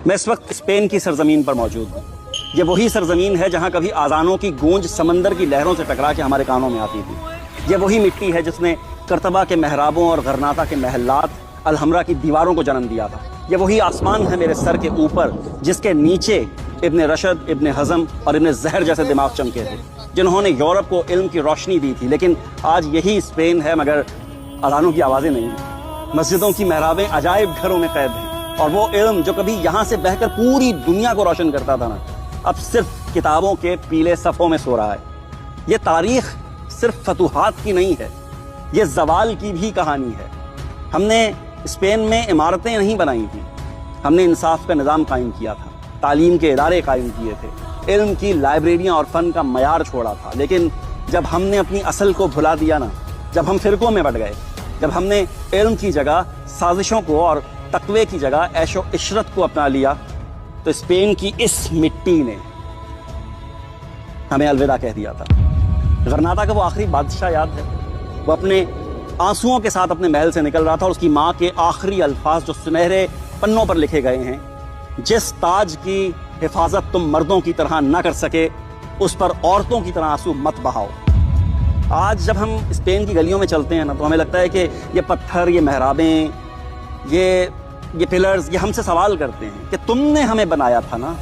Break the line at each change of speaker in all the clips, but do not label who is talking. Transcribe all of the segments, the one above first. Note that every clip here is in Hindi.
मैं इस वक्त स्पेन की सरजमीन पर मौजूद हूँ। ये वही सरजमीन है जहाँ कभी आज़ानों की गूंज समंदर की लहरों से टकरा के हमारे कानों में आती थी। ये वही मिट्टी है जिसने कर्तबा के महराबों और गरनाता के महलात, अलहमरा की दीवारों को जन्म दिया था। ये वही आसमान है मेरे सर के ऊपर जिसके नीचे इब्न रशद, इब्न हज़म और इब्न ज़हर जैसे दिमाग चमके थे, जिन्होंने यूरोप को इल्म की रोशनी दी थी। लेकिन आज यही स्पेन है मगर अज़ानों की आवाज़ें नहीं हैं। मस्जिदों की महराबें अजायब घरों में कैद हैं और वो इल्म जो कभी यहाँ से बहकर पूरी दुनिया को रोशन करता था ना, अब सिर्फ किताबों के पीले सफ़ों में सो रहा है। ये तारीख सिर्फ फतूहात की नहीं है, ये जवाल की भी कहानी है। हमने स्पेन में इमारतें नहीं बनाई थी, हमने इंसाफ का निज़ाम कायम किया था, तालीम के इदारे कायम किए थे, इल्म की लाइब्रेरियाँ और फ़न का मयार छोड़ा था। लेकिन जब हमने अपनी असल को भुला दिया ना, जब हम फ़िरक़ों में बट गए, जब हमने इल्म की जगह साजिशों को और तकवे की जगह ऐशो इशरत को अपना लिया, तो स्पेन की इस मिट्टी ने हमें अलविदा कह दिया था। गरनाता का वो आखिरी बादशाह याद है, वो अपने आंसुओं के साथ अपने महल से निकल रहा था और उसकी माँ के आखिरी अल्फाज जो सुनहरे पन्नों पर लिखे गए हैं, जिस ताज की हिफाजत तुम मर्दों की तरह ना कर सके, उस पर औरतों की तरह आंसू मत बहाओ। आज जब हम स्पेन की गलियों में चलते हैं ना, तो हमें लगता है कि ये पत्थर, ये महराबें, ये पिलर्स, ये हमसे सवाल करते हैं कि तुमने हमें बनाया था ना,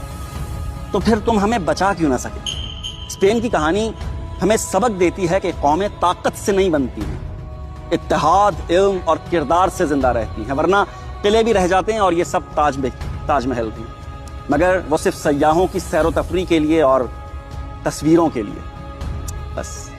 तो फिर तुम हमें बचा क्यों ना सके। स्पेन की कहानी हमें सबक देती है कि कौमें ताकत से नहीं बनती हैं, इत्तेहाद, इल्म और किरदार से जिंदा रहती हैं। वरना किले भी रह जाते हैं और ये सब ताजमहल भी, मगर वो सिर्फ सयाहों की सैर व तफरी के लिए और तस्वीरों के लिए बस।